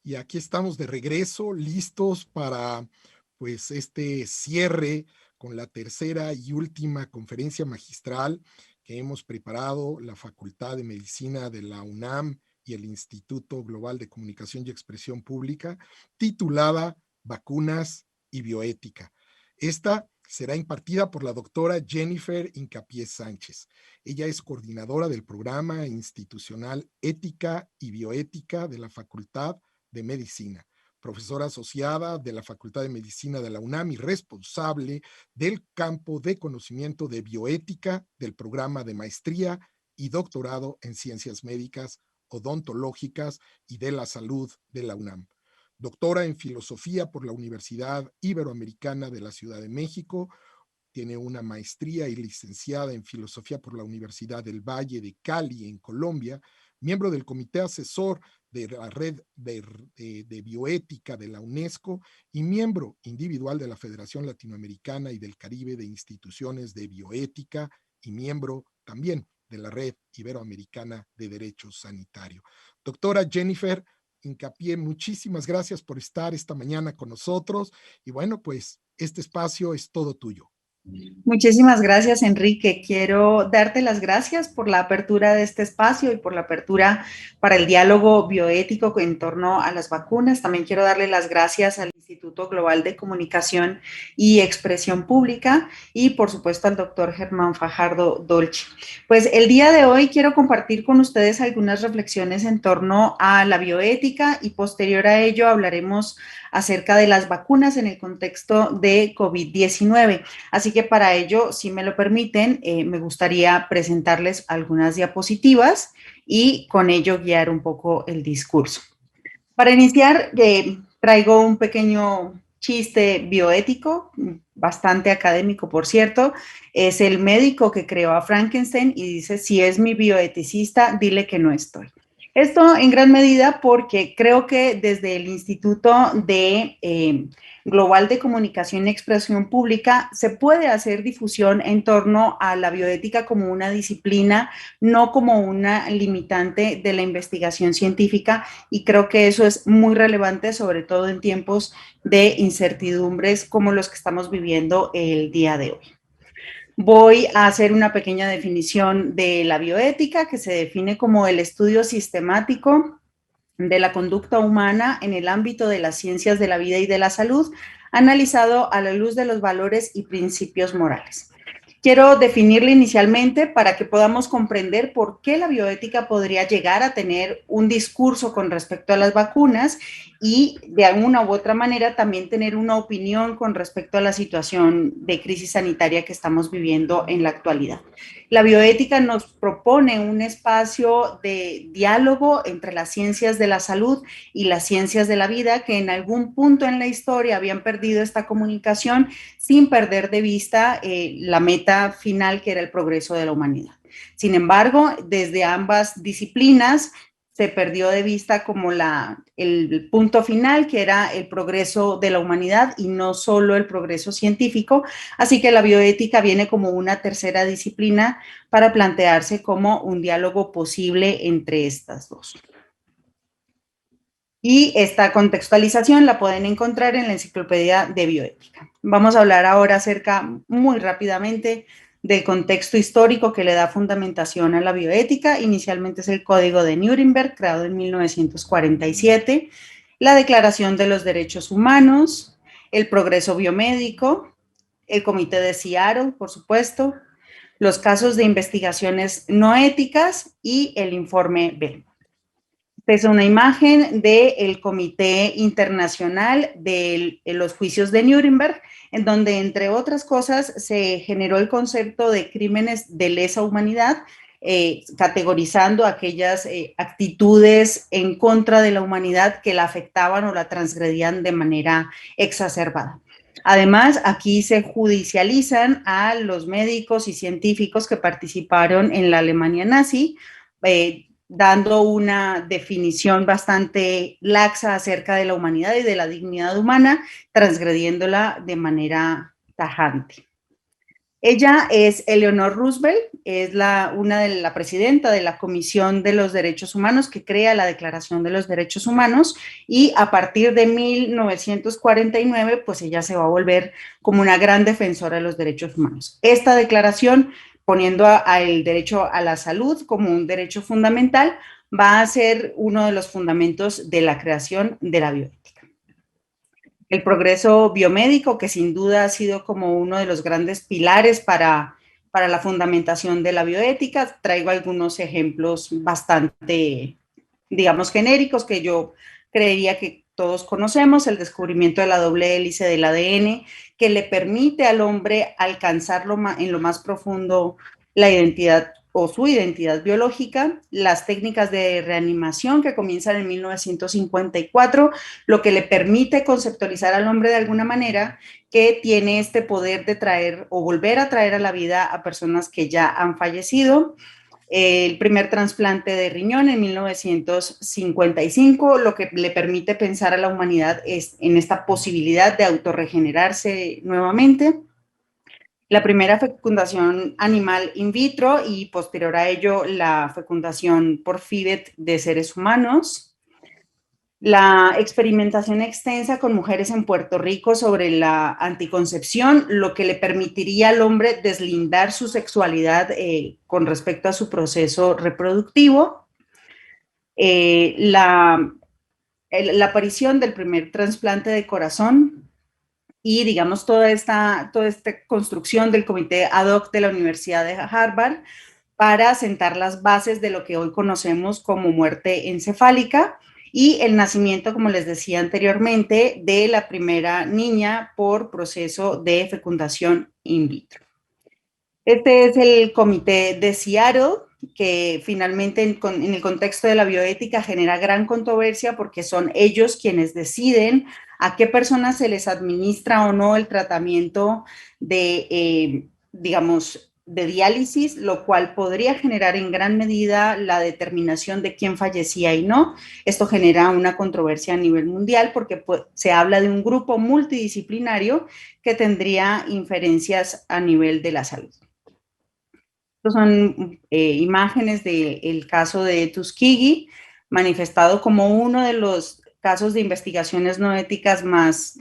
y aquí estamos de regreso, listos para pues este cierre con la tercera y última conferencia magistral que hemos preparado la Facultad de Medicina de la UNAM y el Instituto Global de Comunicación y Expresión Pública, titulada Vacunas y Bioética. Esta será impartida por la doctora Jennifer Incapié Sánchez. Ella es coordinadora del programa institucional Ética y Bioética de la Facultad de Medicina, profesora asociada de la Facultad de Medicina de la UNAM y responsable del campo de conocimiento de bioética del programa de maestría y doctorado en ciencias médicas, odontológicas y de la salud de la UNAM. Doctora en filosofía por la Universidad Iberoamericana de la Ciudad de México, tiene una maestría y licenciada en filosofía por la Universidad del Valle de Cali, en Colombia, miembro del comité asesor de la red de bioética de la UNESCO y miembro individual de la Federación Latinoamericana y del Caribe de Instituciones de Bioética y miembro también de la red iberoamericana de Derecho Sanitario. Doctora Jennifer Incapié, muchísimas gracias por estar esta mañana con nosotros y bueno, pues este espacio es todo tuyo. Muchísimas gracias, Enrique. Quiero darte las gracias por la apertura de este espacio y por la apertura para el diálogo bioético en torno a las vacunas. También quiero darle las gracias al Instituto Global de Comunicación y Expresión Pública y, por supuesto, al doctor Germán Fajardo Dolci. Pues el día de hoy quiero compartir con ustedes algunas reflexiones en torno a la bioética y posterior a ello hablaremos acerca de las vacunas en el contexto de COVID-19. Así que para ello, si me lo permiten, me gustaría presentarles algunas diapositivas y con ello guiar un poco el discurso. Para iniciar, traigo un pequeño chiste bioético, bastante académico, por cierto. Es el médico que creó a Frankenstein y dice, si es mi bioeticista, dile que no estoy. Esto en gran medida porque creo que desde el Instituto Global de Comunicación y Expresión Pública se puede hacer difusión en torno a la bioética como una disciplina, no como una limitante de la investigación científica, y creo que eso es muy relevante, sobre todo en tiempos de incertidumbres como los que estamos viviendo el día de hoy. Voy a hacer una pequeña definición de la bioética, que se define como el estudio sistemático de la conducta humana en el ámbito de las ciencias de la vida y de la salud, analizado a la luz de los valores y principios morales. Quiero definirla inicialmente para que podamos comprender por qué la bioética podría llegar a tener un discurso con respecto a las vacunas y de alguna u otra manera también tener una opinión con respecto a la situación de crisis sanitaria que estamos viviendo en la actualidad. La bioética nos propone un espacio de diálogo entre las ciencias de la salud y las ciencias de la vida que en algún punto en la historia habían perdido esta comunicación sin perder de vista la meta final, que era el progreso de la humanidad. Sin embargo, desde ambas disciplinas se perdió de vista como el punto final, que era el progreso de la humanidad y no solo el progreso científico. Así que la bioética viene como una tercera disciplina para plantearse como un diálogo posible entre estas dos. Y esta contextualización la pueden encontrar en la Enciclopedia de Bioética. Vamos a hablar ahora acerca, muy rápidamente, del contexto histórico que le da fundamentación a la bioética. Inicialmente es el Código de Nuremberg, creado en 1947, la Declaración de los Derechos Humanos, el progreso biomédico, el Comité de Seattle, por supuesto, los casos de investigaciones no éticas y el informe Bell. Es una imagen del Comité Internacional de los Juicios de Nuremberg, en donde, entre otras cosas, se generó el concepto de crímenes de lesa humanidad, categorizando aquellas actitudes en contra de la humanidad que la afectaban o la transgredían de manera exacerbada. Además, aquí se judicializan a los médicos y científicos que participaron en la Alemania nazi, dando una definición bastante laxa acerca de la humanidad y de la dignidad humana, transgrediéndola de manera tajante. Ella es Eleanor Roosevelt, es la presidenta de la Comisión de los Derechos Humanos que crea la Declaración de los Derechos Humanos, y a partir de 1949, pues ella se va a volver como una gran defensora de los derechos humanos. Esta declaración, poniendo el derecho a la salud como un derecho fundamental, va a ser uno de los fundamentos de la creación de la bioética. El progreso biomédico, que sin duda ha sido como uno de los grandes pilares para la fundamentación de la bioética. Traigo algunos ejemplos bastante, digamos, genéricos que yo creería que todos conocemos: el descubrimiento de la doble hélice del ADN, que le permite al hombre alcanzar en lo más profundo la identidad o su identidad biológica; las técnicas de reanimación que comienzan en 1954, lo que le permite conceptualizar al hombre de alguna manera que tiene este poder de traer o volver a traer a la vida a personas que ya han fallecido. El primer trasplante de riñón en 1955, lo que le permite pensar a la humanidad es en esta posibilidad de autorregenerarse nuevamente. La primera fecundación animal in vitro y posterior a ello la fecundación por FIVET de seres humanos. La experimentación extensa con mujeres en Puerto Rico sobre la anticoncepción, lo que le permitiría al hombre deslindar su sexualidad con respecto a su proceso reproductivo. La aparición del primer trasplante de corazón y, digamos, toda esta construcción del comité ad hoc de la Universidad de Harvard para sentar las bases de lo que hoy conocemos como muerte encefálica, y el nacimiento, como les decía anteriormente, de la primera niña por proceso de fecundación in vitro. Este es el comité de Seattle, que finalmente en el contexto de la bioética genera gran controversia porque son ellos quienes deciden a qué personas se les administra o no el tratamiento de, digamos, de diálisis, lo cual podría generar en gran medida la determinación de quién fallecía y no. Esto genera una controversia a nivel mundial porque se habla de un grupo multidisciplinario que tendría inferencias a nivel de la salud. Estos son imágenes del caso de Tuskegee, manifestado como uno de los casos de investigaciones no éticas más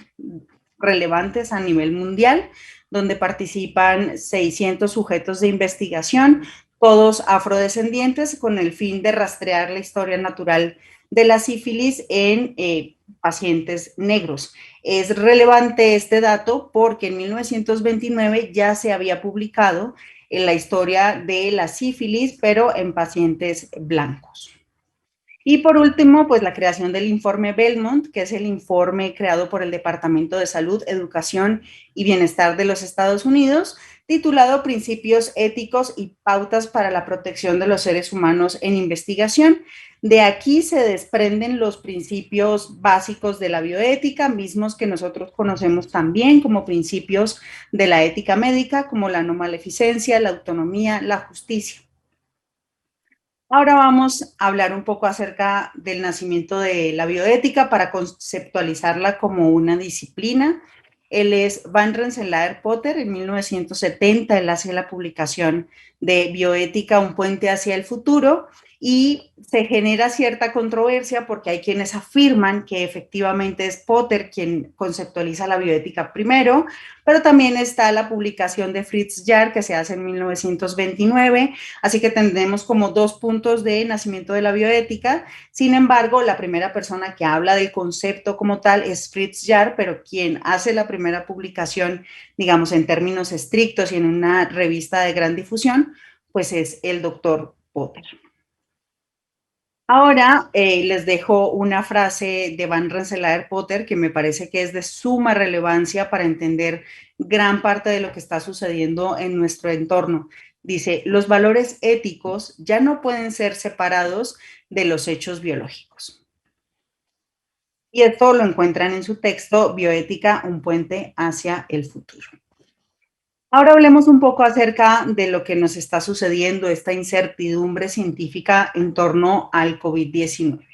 relevantes a nivel mundial, donde participan 600 sujetos de investigación, todos afrodescendientes, con el fin de rastrear la historia natural de la sífilis en pacientes negros. Es relevante este dato porque en 1929 ya se había publicado en la historia de la sífilis, pero en pacientes blancos. Y por último, pues la creación del informe Belmont, que es el informe creado por el Departamento de Salud, Educación y Bienestar de los Estados Unidos, titulado Principios éticos y pautas para la protección de los seres humanos en investigación. De aquí se desprenden los principios básicos de la bioética, mismos que nosotros conocemos también como principios de la ética médica, como la no maleficencia, la autonomía, la justicia. Ahora vamos a hablar un poco acerca del nacimiento de la bioética para conceptualizarla como una disciplina. Él es Van Rensselaer Potter. En 1970 él hace la publicación de Bioética, un puente hacia el futuro, y se genera cierta controversia porque hay quienes afirman que efectivamente es Potter quien conceptualiza la bioética primero, pero también está la publicación de Fritz Jarr que se hace en 1929, así que tendremos como dos puntos de nacimiento de la bioética. Sin embargo, la primera persona que habla del concepto como tal es Fritz Jarr, pero quien hace la primera publicación, digamos, en términos estrictos y en una revista de gran difusión, pues es el doctor Potter. Ahora les dejo una frase de Van Rensselaer Potter que me parece que es de suma relevancia para entender gran parte de lo que está sucediendo en nuestro entorno. Dice: los valores éticos ya no pueden ser separados de los hechos biológicos. Y esto lo encuentran en su texto Bioética, un puente hacia el futuro. Ahora hablemos un poco acerca de lo que nos está sucediendo, esta incertidumbre científica en torno al COVID-19.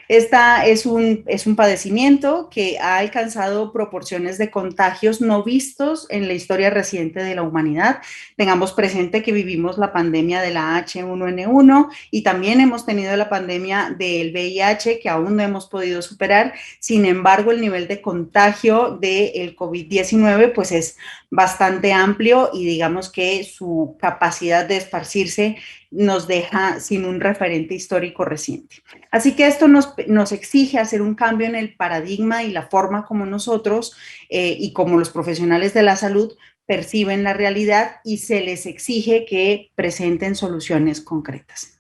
Esta es un padecimiento que ha alcanzado proporciones de contagios no vistos en la historia reciente de la humanidad. Tengamos presente que vivimos la pandemia de la H1N1 y también hemos tenido la pandemia del VIH que aún no hemos podido superar. Sin embargo, el nivel de contagio del COVID-19 pues es bastante amplio y digamos que su capacidad de esparcirse nos deja sin un referente histórico reciente. Así que esto nos exige hacer un cambio en el paradigma y la forma como nosotros y como los profesionales de la salud perciben la realidad y se les exige que presenten soluciones concretas.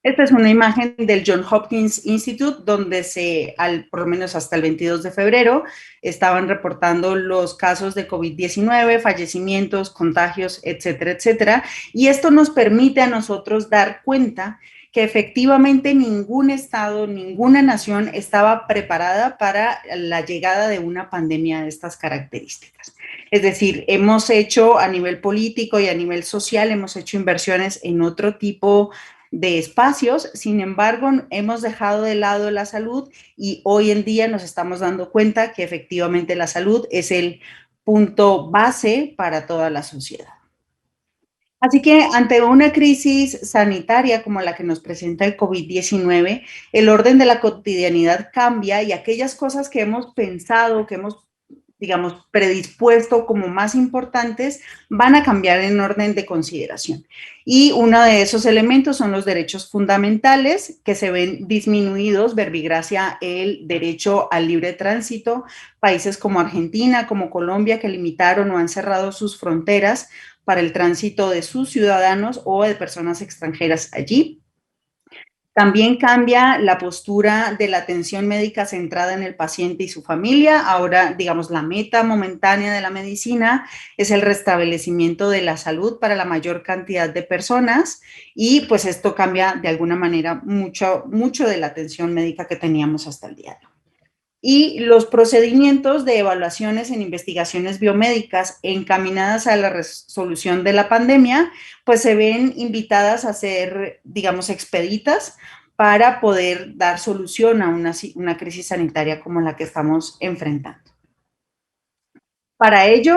Esta es una imagen del Johns Hopkins Institute, donde por lo menos hasta el 22 de febrero, estaban reportando los casos de COVID-19, fallecimientos, contagios, etcétera, etcétera. Y esto nos permite a nosotros dar cuenta que efectivamente ningún estado, ninguna nación estaba preparada para la llegada de una pandemia de estas características. Es decir, hemos hecho a nivel político y a nivel social, hemos hecho inversiones en otro tipo de espacios, sin embargo, hemos dejado de lado la salud y hoy en día nos estamos dando cuenta que efectivamente la salud es el punto base para toda la sociedad. Así que ante una crisis sanitaria como la que nos presenta el COVID-19, el orden de la cotidianidad cambia y aquellas cosas que hemos pensado, que hemos digamos, predispuesto como más importantes, van a cambiar en orden de consideración. Y uno de esos elementos son los derechos fundamentales, que se ven disminuidos verbigracia el derecho al libre tránsito. Países como Argentina, como Colombia, que limitaron o han cerrado sus fronteras para el tránsito de sus ciudadanos o de personas extranjeras allí. También cambia la postura de la atención médica centrada en el paciente y su familia. Ahora, digamos, la meta momentánea de la medicina es el restablecimiento de la salud para la mayor cantidad de personas y pues esto cambia de alguna manera mucho de la atención médica que teníamos hasta el día de hoy. Y los procedimientos de evaluaciones en investigaciones biomédicas encaminadas a la resolución de la pandemia, pues se ven invitadas a ser, digamos, expeditas para poder dar solución a una crisis sanitaria como la que estamos enfrentando. Para ello,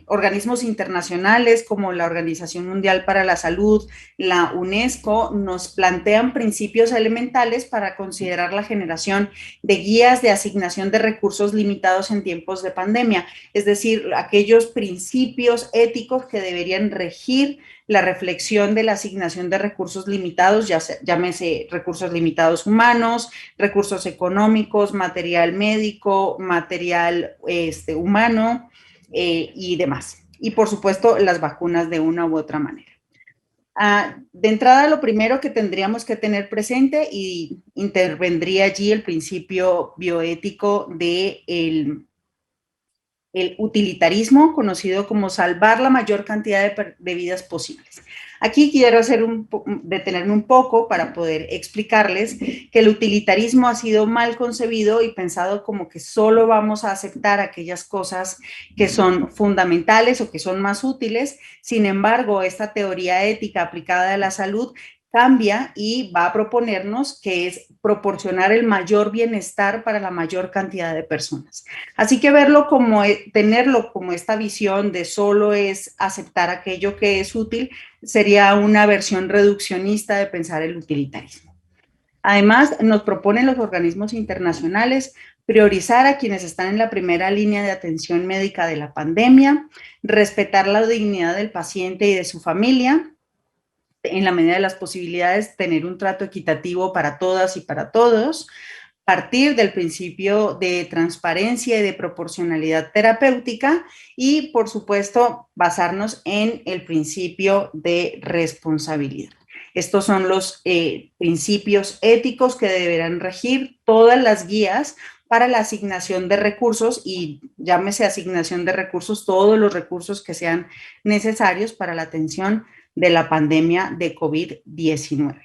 organismos internacionales como la Organización Mundial para la Salud, la UNESCO, nos plantean principios elementales para considerar la generación de guías de asignación de recursos limitados en tiempos de pandemia, es decir, aquellos principios éticos que deberían regir la reflexión de la asignación de recursos limitados, llámese recursos limitados humanos, recursos económicos, material médico, material humano y demás. Y por supuesto, las vacunas de una u otra manera. De entrada, lo primero que tendríamos que tener presente y intervendría allí el principio bioético del el utilitarismo, conocido como salvar la mayor cantidad de vidas posibles. Aquí quiero detenerme un poco para poder explicarles que el utilitarismo ha sido mal concebido y pensado como que solo vamos a aceptar aquellas cosas que son fundamentales o que son más útiles. Sin embargo, esta teoría ética aplicada a la salud cambia y va a proponernos que es proporcionar el mayor bienestar para la mayor cantidad de personas. Así que tenerlo como esta visión de solo es aceptar aquello que es útil, sería una versión reduccionista de pensar el utilitarismo. Además, nos proponen los organismos internacionales priorizar a quienes están en la primera línea de atención médica de la pandemia, respetar la dignidad del paciente y de su familia, en la medida de las posibilidades, tener un trato equitativo para todas y para todos, partir del principio de transparencia y de proporcionalidad terapéutica y, por supuesto, basarnos en el principio de responsabilidad. Estos son los principios éticos que deberán regir todas las guías para la asignación de recursos y llámese asignación de recursos, todos los recursos que sean necesarios para la atención de la pandemia de COVID-19.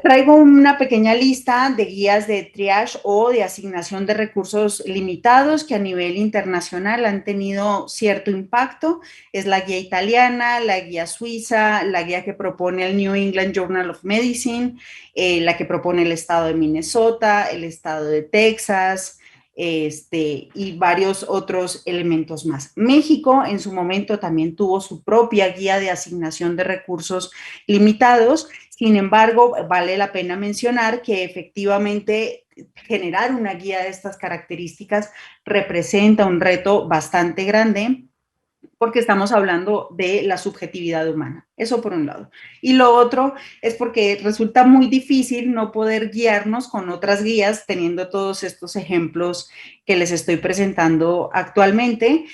Traigo una pequeña lista de guías de triage o de asignación de recursos limitados que a nivel internacional han tenido cierto impacto. Es la guía italiana, la guía suiza, la guía que propone el New England Journal of Medicine, la que propone el estado de Minnesota, el estado de Texas, y varios otros elementos más. México en su momento también tuvo su propia guía de asignación de recursos limitados. Sin embargo, vale la pena mencionar que efectivamente generar una guía de estas características representa un reto bastante grande porque estamos hablando de la subjetividad humana. Eso por un lado. Y lo otro es porque resulta muy difícil no poder guiarnos con otras guías teniendo todos estos ejemplos que les estoy presentando actualmente,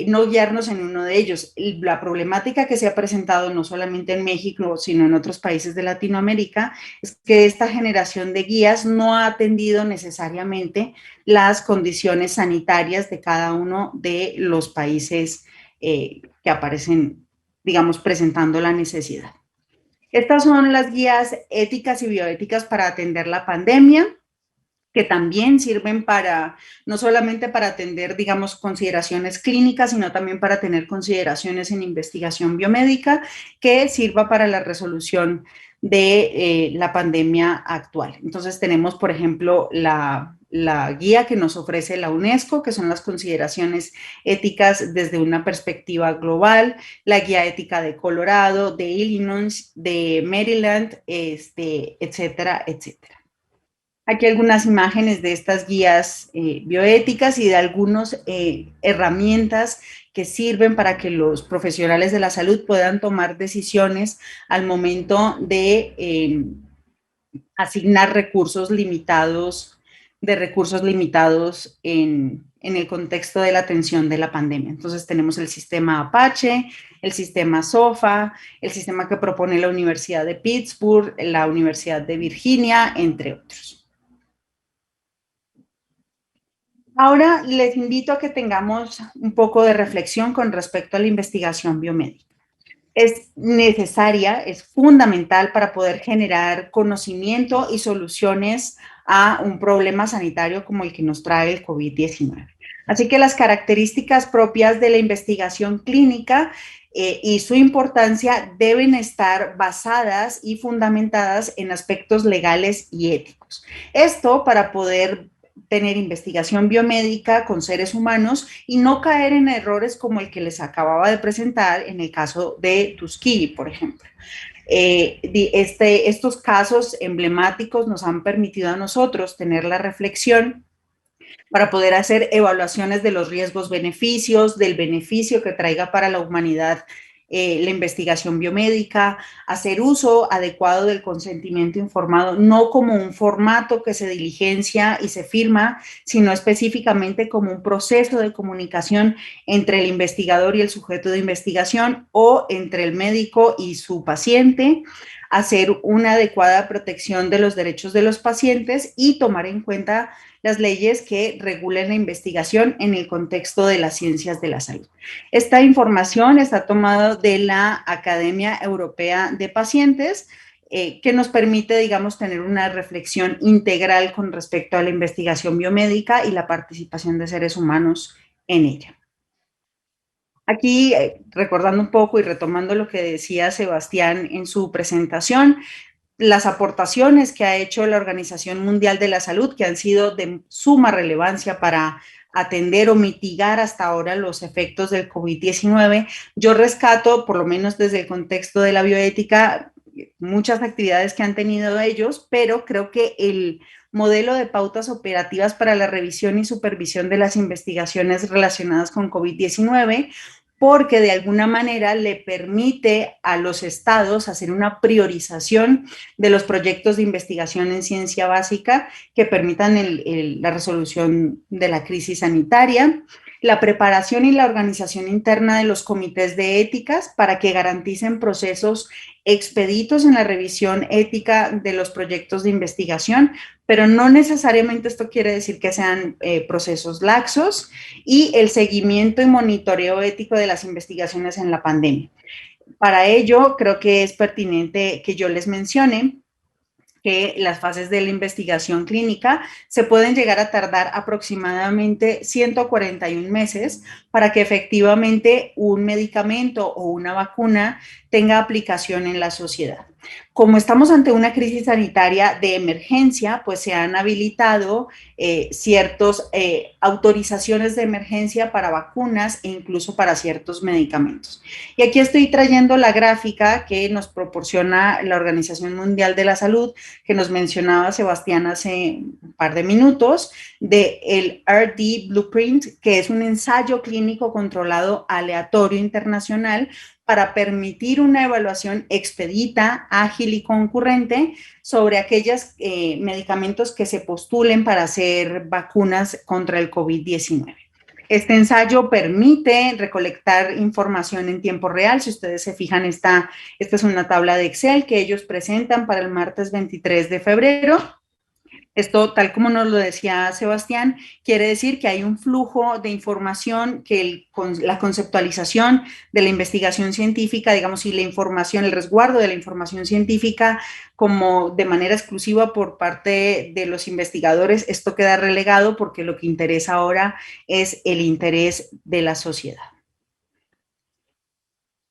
no guiarnos en uno de ellos. La problemática que se ha presentado no solamente en México, sino en otros países de Latinoamérica, es que esta generación de guías no ha atendido necesariamente las condiciones sanitarias de cada uno de los países que aparecen, digamos, presentando la necesidad. Estas son las guías éticas y bioéticas para atender la pandemia, que también sirven para, no solamente para atender, digamos, consideraciones clínicas, sino también para tener consideraciones en investigación biomédica que sirva para la resolución de la pandemia actual. Entonces tenemos, por ejemplo, la guía que nos ofrece la UNESCO, que son las consideraciones éticas desde una perspectiva global, la guía ética de Colorado, de Illinois, de Maryland, etcétera, etcétera. Aquí algunas imágenes de estas guías bioéticas y de algunas herramientas que sirven para que los profesionales de la salud puedan tomar decisiones al momento de asignar recursos limitados, en el contexto de la atención de la pandemia. Entonces tenemos el sistema Apache, el sistema SOFA, el sistema que propone la Universidad de Pittsburgh, la Universidad de Virginia, entre otros. Ahora les invito a que tengamos un poco de reflexión con respecto a la investigación biomédica. Es necesaria, es fundamental para poder generar conocimiento y soluciones a un problema sanitario como el que nos trae el COVID-19. Así que las características propias de la investigación clínica y su importancia deben estar basadas y fundamentadas en aspectos legales y éticos. Esto para poder tener investigación biomédica con seres humanos y no caer en errores como el que les acababa de presentar en el caso de Tuskegee, por ejemplo. Estos casos emblemáticos nos han permitido a nosotros tener la reflexión para poder hacer evaluaciones de los riesgos-beneficios, del beneficio que traiga para la humanidad la investigación biomédica, hacer uso adecuado del consentimiento informado, no como un formato que se diligencia y se firma, sino específicamente como un proceso de comunicación entre el investigador y el sujeto de investigación o entre el médico y su paciente, hacer una adecuada protección de los derechos de los pacientes y tomar en cuenta las leyes que regulen la investigación en el contexto de las ciencias de la salud. Esta información está tomada de la Academia Europea de Pacientes, que nos permite, digamos, tener una reflexión integral con respecto a la investigación biomédica y la participación de seres humanos en ella. Aquí, recordando un poco y retomando lo que decía Sebastián en su presentación, las aportaciones que ha hecho la Organización Mundial de la Salud, que han sido de suma relevancia para atender o mitigar hasta ahora los efectos del COVID-19. Yo rescato, por lo menos desde el contexto de la bioética, muchas actividades que han tenido ellos, pero creo que el modelo de pautas operativas para la revisión y supervisión de las investigaciones relacionadas con COVID-19 porque de alguna manera le permite a los estados hacer una priorización de los proyectos de investigación en ciencia básica que permitan la resolución de la crisis sanitaria, la preparación y la organización interna de los comités de éticas para que garanticen procesos expeditos en la revisión ética de los proyectos de investigación, pero no necesariamente esto quiere decir que sean procesos laxos, y el seguimiento y monitoreo ético de las investigaciones en la pandemia. Para ello, creo que es pertinente que yo les mencione que las fases de la investigación clínica se pueden llegar a tardar aproximadamente 141 meses para que efectivamente un medicamento o una vacuna tenga aplicación en la sociedad. Como estamos ante una crisis sanitaria de emergencia, pues se han habilitado ciertas autorizaciones de emergencia para vacunas e incluso para ciertos medicamentos. Y aquí estoy trayendo la gráfica que nos proporciona la Organización Mundial de la Salud, que nos mencionaba Sebastián hace un par de minutos, del RD Blueprint, que es un ensayo clínico controlado aleatorio internacional para permitir una evaluación expedita, ágil y concurrente sobre aquellos medicamentos que se postulen para hacer vacunas contra el COVID-19. Este ensayo permite recolectar información en tiempo real. Si ustedes se fijan, esta es una tabla de Excel que ellos presentan para el martes 23 de febrero. Esto, tal como nos lo decía Sebastián, quiere decir que hay un flujo de información, que la conceptualización de la investigación científica, digamos, y la información, el resguardo de la información científica como de manera exclusiva por parte de los investigadores, esto queda relegado porque lo que interesa ahora es el interés de la sociedad.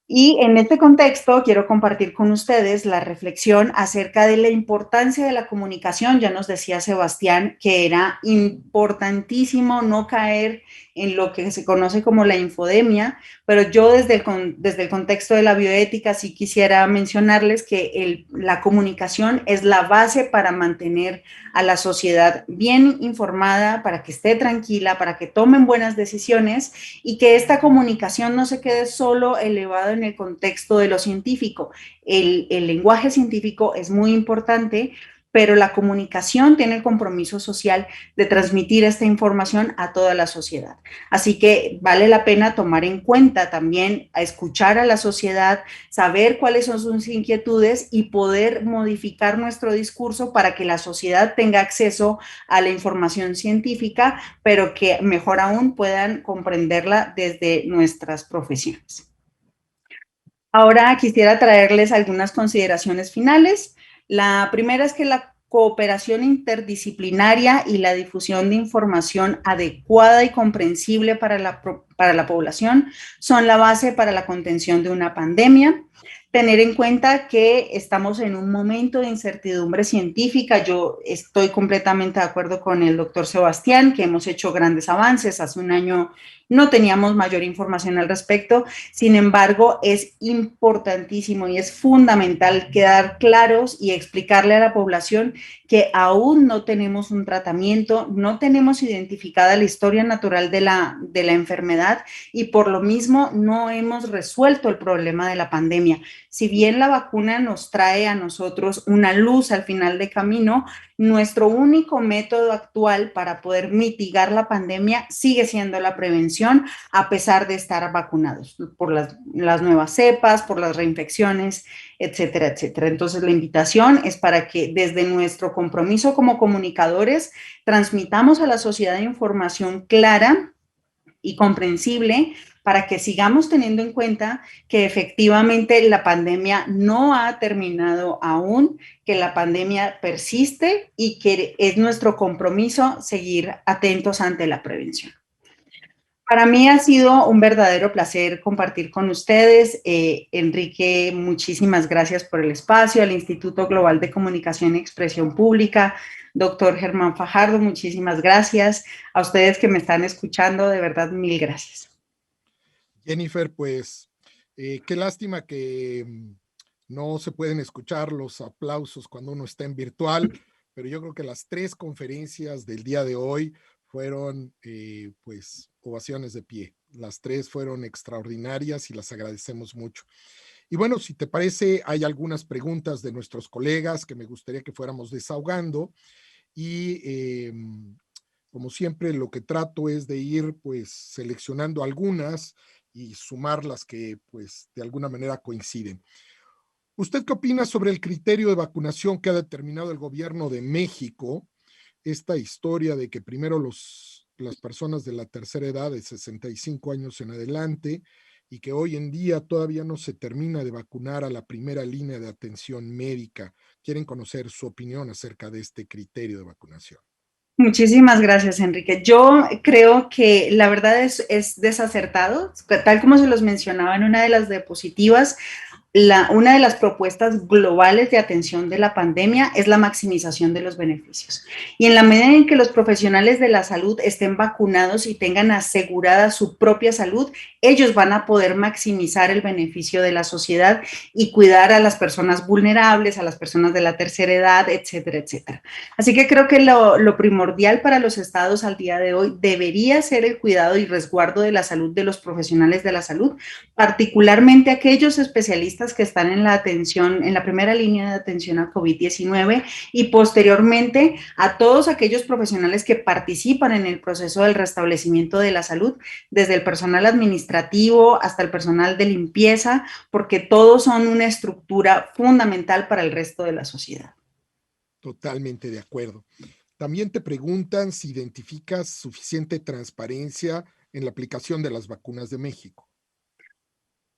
Y en este contexto quiero compartir con ustedes la reflexión acerca de la importancia de la comunicación. Ya nos decía Sebastián que era importantísimo no caer en lo que se conoce como la infodemia, pero yo desde el contexto de la bioética sí quisiera mencionarles que la comunicación es la base para mantener a la sociedad bien informada, para que esté tranquila, para que tomen buenas decisiones y que esta comunicación no se quede solo elevado en el contexto de lo científico. El lenguaje científico es muy importante, pero la comunicación tiene el compromiso social de transmitir esta información a toda la sociedad. Así que vale la pena tomar en cuenta también a escuchar a la sociedad, saber cuáles son sus inquietudes y poder modificar nuestro discurso para que la sociedad tenga acceso a la información científica, pero que mejor aún puedan comprenderla desde nuestras profesiones. Ahora quisiera traerles algunas consideraciones finales. La primera es que la cooperación interdisciplinaria y la difusión de información adecuada y comprensible para la población son la base para la contención de una pandemia. Tener en cuenta que estamos en un momento de incertidumbre científica. Yo estoy completamente de acuerdo con el doctor Sebastián, que hemos hecho grandes avances. Hace un año no teníamos mayor información al respecto. Sin embargo, es importantísimo y es fundamental quedar claros y explicarle a la población que aún no tenemos un tratamiento, no tenemos identificada la historia natural de la enfermedad y por lo mismo no hemos resuelto el problema de la pandemia. Si bien la vacuna nos trae a nosotros una luz al final de camino, nuestro único método actual para poder mitigar la pandemia sigue siendo la prevención, a pesar de estar vacunados por las nuevas cepas, por las reinfecciones, etcétera, etcétera. Entonces, la invitación es para que desde nuestro compromiso como comunicadores transmitamos a la sociedad información clara y comprensible para que sigamos teniendo en cuenta que efectivamente la pandemia no ha terminado aún, que la pandemia persiste y que es nuestro compromiso seguir atentos ante la prevención. Para mí ha sido un verdadero placer compartir con ustedes. Enrique, muchísimas gracias por el espacio. Al Instituto Global de Comunicación y Expresión Pública, doctor Germán Fajardo, muchísimas gracias. A ustedes que me están escuchando, de verdad, mil gracias. Jennifer, pues qué lástima que no se pueden escuchar los aplausos cuando uno está en virtual, pero yo creo que las 3 conferencias del día de hoy fueron pues ovaciones de pie. Las 3 fueron extraordinarias y las agradecemos mucho. Y bueno, si te parece, hay algunas preguntas de nuestros colegas que me gustaría que fuéramos desahogando y como siempre lo que trato es de ir pues seleccionando algunas y sumar las que pues de alguna manera coinciden. ¿Usted qué opina sobre el criterio de vacunación que ha determinado el gobierno de México? Esta historia de que primero las personas de la tercera edad, de 65 años en adelante, y que hoy en día todavía no se termina de vacunar a la primera línea de atención médica, quieren conocer su opinión acerca de este criterio de vacunación. Muchísimas gracias, Enrique. Yo creo que la verdad es desacertado, tal como se los mencionaba en una de las diapositivas. Una de las propuestas globales de atención de la pandemia es la maximización de los beneficios. Y en la medida en que los profesionales de la salud estén vacunados y tengan asegurada su propia salud, ellos van a poder maximizar el beneficio de la sociedad y cuidar a las personas vulnerables, a las personas de la tercera edad, etcétera, etcétera. Así que creo que lo primordial para los estados al día de hoy debería ser el cuidado y resguardo de la salud de los profesionales de la salud, particularmente aquellos especialistas que están en la atención, en la primera línea de atención a COVID-19 y posteriormente a todos aquellos profesionales que participan en el proceso del restablecimiento de la salud, desde el personal administrativo hasta el personal de limpieza, porque todos son una estructura fundamental para el resto de la sociedad. Totalmente de acuerdo. También te preguntan si identificas suficiente transparencia en la aplicación de las vacunas de México.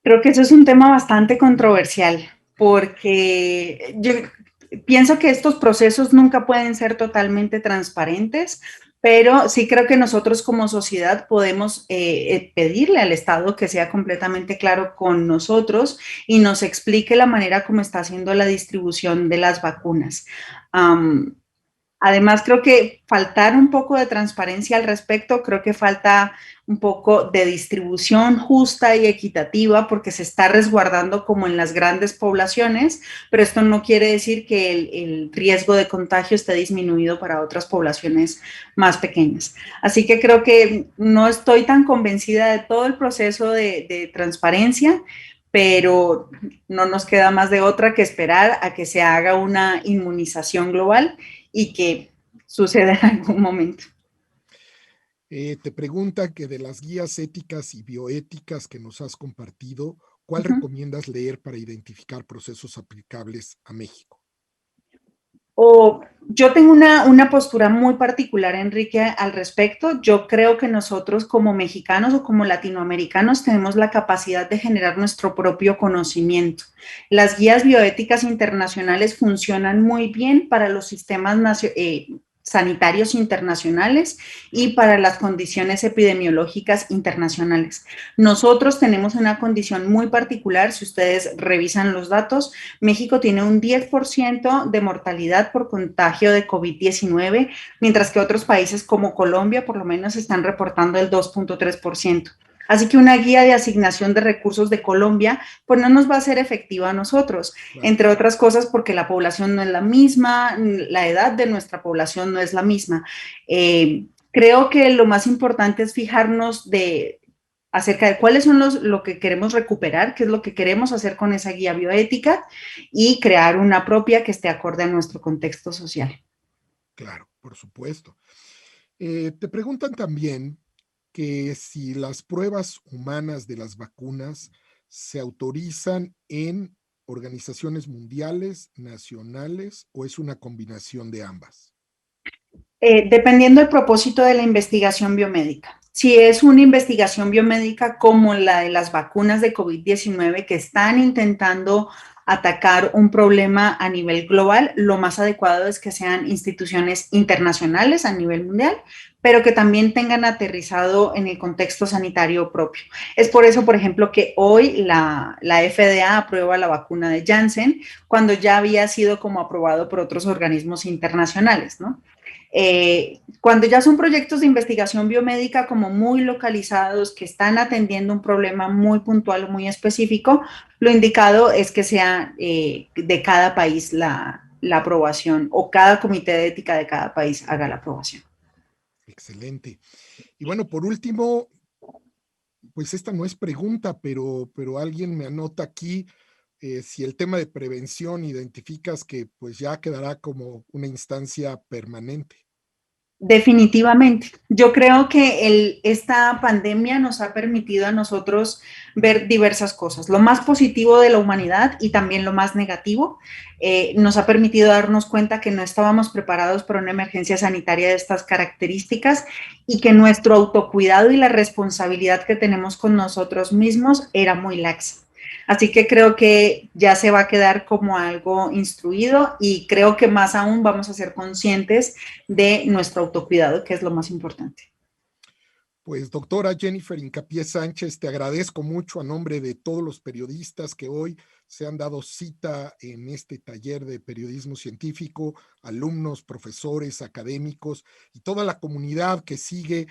Creo que eso es un tema bastante controversial, porque yo pienso que estos procesos nunca pueden ser totalmente transparentes, pero sí creo que nosotros como sociedad podemos pedirle al Estado que sea completamente claro con nosotros y nos explique la manera como está haciendo la distribución de las vacunas. Además, creo que faltar un poco de transparencia al respecto, creo que falta un poco de distribución justa y equitativa porque se está resguardando como en las grandes poblaciones, pero esto no quiere decir que el riesgo de contagio esté disminuido para otras poblaciones más pequeñas. Así que creo que no estoy tan convencida de todo el proceso de transparencia, pero no nos queda más de otra que esperar a que se haga una inmunización global y que suceda en algún momento. Te pregunta que de las guías éticas y bioéticas que nos has compartido, ¿cuál recomiendas leer para identificar procesos aplicables a México? Yo tengo una postura muy particular, Enrique, al respecto. Yo creo que nosotros como mexicanos o como latinoamericanos tenemos la capacidad de generar nuestro propio conocimiento. Las guías bioéticas internacionales funcionan muy bien para los sistemas sanitarios internacionales y para las condiciones epidemiológicas internacionales. Nosotros tenemos una condición muy particular, si ustedes revisan los datos, México tiene un 10% de mortalidad por contagio de COVID-19, mientras que otros países como Colombia por lo menos están reportando el 2.3%. Así que una guía de asignación de recursos de Colombia, pues no nos va a ser efectiva a nosotros, entre otras cosas porque la población no es la misma, la edad de nuestra población no es la misma. Creo que lo más importante es fijarnos acerca de cuáles son lo que queremos recuperar, qué es lo que queremos hacer con esa guía bioética y crear una propia que esté acorde a nuestro contexto social. Claro, por supuesto. Te preguntan también que si las pruebas humanas de las vacunas se autorizan en organizaciones mundiales, nacionales o es una combinación de ambas. Dependiendo del propósito de la investigación biomédica. Si es una investigación biomédica como la de las vacunas de COVID-19 que están intentando atacar un problema a nivel global, lo más adecuado es que sean instituciones internacionales a nivel mundial, pero que también tengan aterrizado en el contexto sanitario propio. Es por eso, por ejemplo, que hoy la FDA aprueba la vacuna de Janssen cuando ya había sido como aprobado por otros organismos internacionales, ¿no? Cuando ya son proyectos de investigación biomédica como muy localizados, que están atendiendo un problema muy puntual, muy específico, lo indicado es que sea de cada país la aprobación o cada comité de ética de cada país haga la aprobación. Excelente. Y bueno, por último, pues esta no es pregunta, pero alguien me anota aquí si el tema de prevención identificas que pues ya quedará como una instancia permanente. Definitivamente. Yo creo que esta pandemia nos ha permitido a nosotros ver diversas cosas. Lo más positivo de la humanidad y también lo más negativo. Nos ha permitido darnos cuenta que no estábamos preparados para una emergencia sanitaria de estas características y que nuestro autocuidado y la responsabilidad que tenemos con nosotros mismos era muy laxa. Así que creo que ya se va a quedar como algo instruido y creo que más aún vamos a ser conscientes de nuestro autocuidado, que es lo más importante. Pues doctora Jennifer Incapié Sánchez, te agradezco mucho a nombre de todos los periodistas que hoy se han dado cita en este taller de periodismo científico, alumnos, profesores, académicos y toda la comunidad que sigue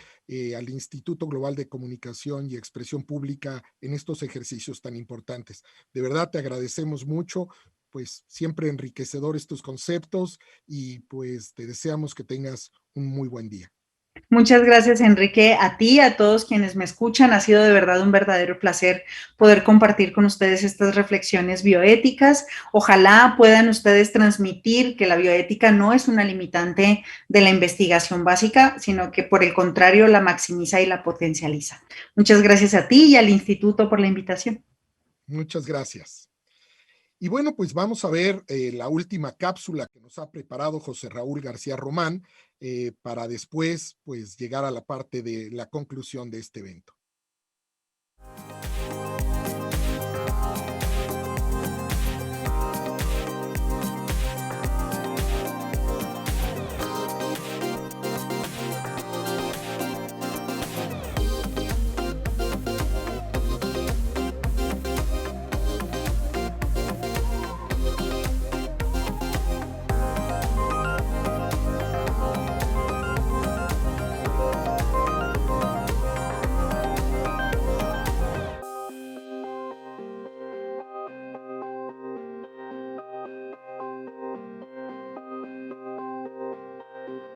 al Instituto Global de Comunicación y Expresión Pública en estos ejercicios tan importantes. De verdad te agradecemos mucho, pues siempre enriquecedores tus conceptos y pues te deseamos que tengas un muy buen día. Muchas gracias, Enrique, a ti, a todos quienes me escuchan. Ha sido de verdad un verdadero placer poder compartir con ustedes estas reflexiones bioéticas. Ojalá puedan ustedes transmitir que la bioética no es una limitante de la investigación básica, sino que por el contrario la maximiza y la potencializa. Muchas gracias a ti y al Instituto por la invitación. Muchas gracias. Y bueno, pues vamos a ver la última cápsula que nos ha preparado José Raúl García Román para después pues llegar a la parte de la conclusión de este evento.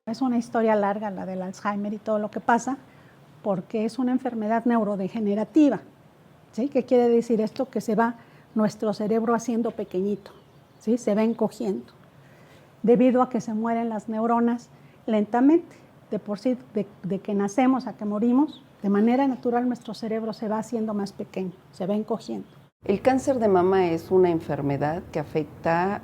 Es una historia larga la del Alzheimer y todo lo que pasa, porque es una enfermedad neurodegenerativa. ¿Sí? ¿Qué quiere decir esto? Que se va nuestro cerebro haciendo pequeñito, ¿sí? Se va encogiendo, debido a que se mueren las neuronas lentamente. De por sí, de que nacemos a que morimos, de manera natural nuestro cerebro se va haciendo más pequeño, se va encogiendo. El cáncer de mama es una enfermedad que afecta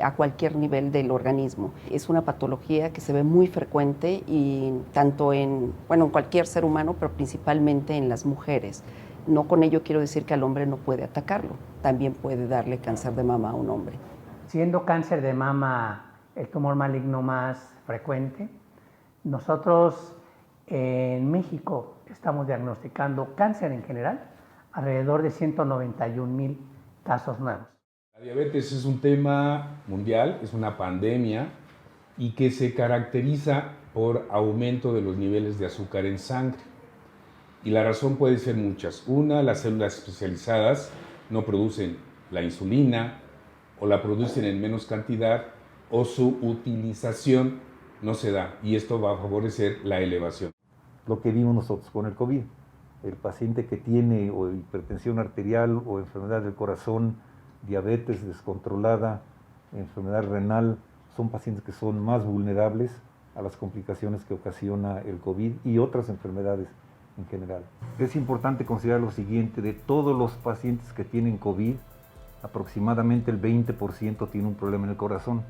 a cualquier nivel del organismo. Es una patología que se ve muy frecuente y tanto en cualquier ser humano, pero principalmente en las mujeres. No con ello quiero decir que al hombre no puede atacarlo, también puede darle cáncer de mama a un hombre. Siendo cáncer de mama el tumor maligno más frecuente, nosotros en México estamos diagnosticando cáncer en general, alrededor de 191,000 casos nuevos. La diabetes es un tema mundial, es una pandemia y que se caracteriza por aumento de los niveles de azúcar en sangre. Y la razón puede ser muchas. Una, las células especializadas no producen la insulina o la producen en menos cantidad o su utilización no se da y esto va a favorecer la elevación. Lo que vimos nosotros con el COVID. El paciente que tiene o hipertensión arterial o enfermedad del corazón, diabetes descontrolada, enfermedad renal, son pacientes que son más vulnerables a las complicaciones que ocasiona el COVID y otras enfermedades en general. Es importante considerar lo siguiente: de todos los pacientes que tienen COVID, aproximadamente el 20% tiene un problema en el corazón.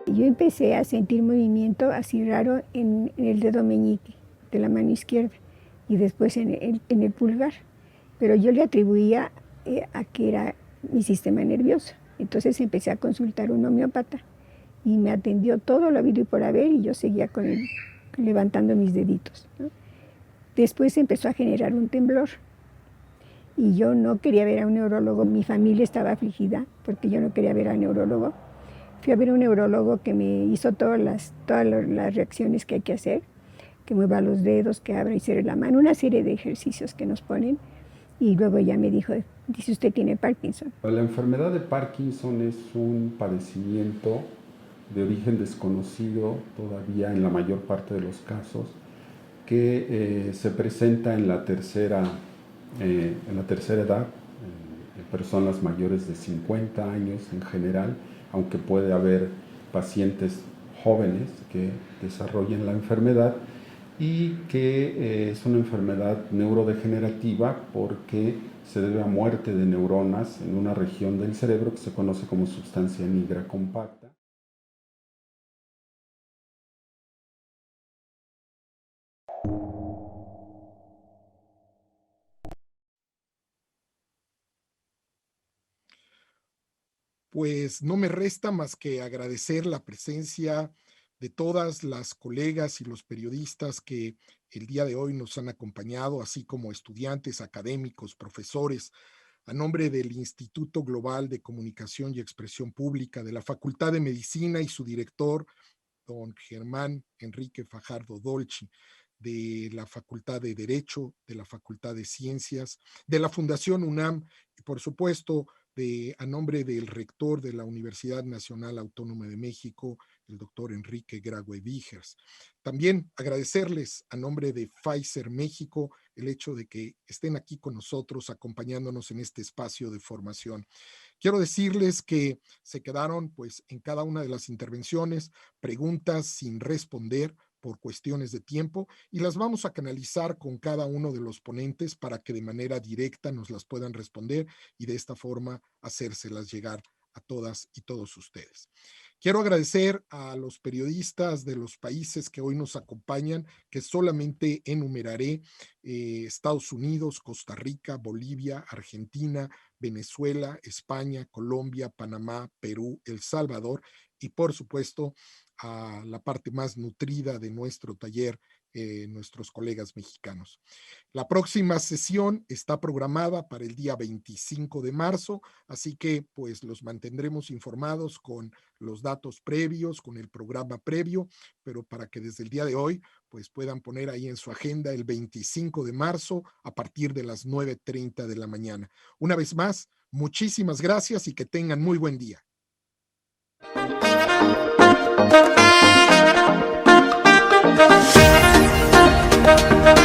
Yo empecé a sentir movimiento así raro en el dedo meñique de la mano izquierda y después en el pulgar, pero yo le atribuía a que era mi sistema nervioso. Entonces empecé a consultar a un homeópata y me atendió todo lo habido y por haber y yo seguía levantando mis deditos, ¿no? Después empezó a generar un temblor y yo no quería ver a un neurólogo, mi familia estaba afligida porque yo no quería ver al neurólogo. Fui a ver a un neurólogo que me hizo todas las reacciones que hay que hacer, que mueva los dedos, que abra y cierre la mano, una serie de ejercicios que nos ponen. Y luego ya me dijo, dice, usted tiene Parkinson. La enfermedad de Parkinson es un padecimiento de origen desconocido todavía en la mayor parte de los casos, que se presenta en la tercera edad, en personas mayores de 50 años en general, aunque puede haber pacientes jóvenes que desarrollen la enfermedad y que es una enfermedad neurodegenerativa porque se debe a muerte de neuronas en una región del cerebro que se conoce como sustancia nigra compacta. pues no me resta más que agradecer la presencia de todas las colegas y los periodistas que el día de hoy nos han acompañado, así como estudiantes, académicos, profesores, a nombre del Instituto Global de Comunicación y Expresión Pública, de la Facultad de Medicina y su director, don Germán Enrique Fajardo Dolci, de la Facultad de Derecho, de la Facultad de Ciencias, de la Fundación UNAM y por supuesto a nombre del rector de la Universidad Nacional Autónoma de México, el doctor Enrique Graue Vigers. También agradecerles a nombre de Pfizer México el hecho de que estén aquí con nosotros acompañándonos en este espacio de formación. Quiero decirles que se quedaron pues en cada una de las intervenciones preguntas sin responder por cuestiones de tiempo y las vamos a canalizar con cada uno de los ponentes para que de manera directa nos las puedan responder y de esta forma hacérselas llegar a todas y todos ustedes. Quiero agradecer a los periodistas de los países que hoy nos acompañan, que solamente enumeraré: Estados Unidos, Costa Rica, Bolivia, Argentina, Venezuela, España, Colombia, Panamá, Perú, El Salvador y por supuesto a la parte más nutrida de nuestro taller, nuestros colegas mexicanos. La próxima sesión está programada para el día 25 de marzo, así que pues los mantendremos informados con los datos previos, con el programa previo, pero para que desde el día de hoy pues puedan poner ahí en su agenda el 25 de marzo a partir de las 9:30 de la mañana. Una vez más, muchísimas gracias y que tengan muy buen día. Thank you.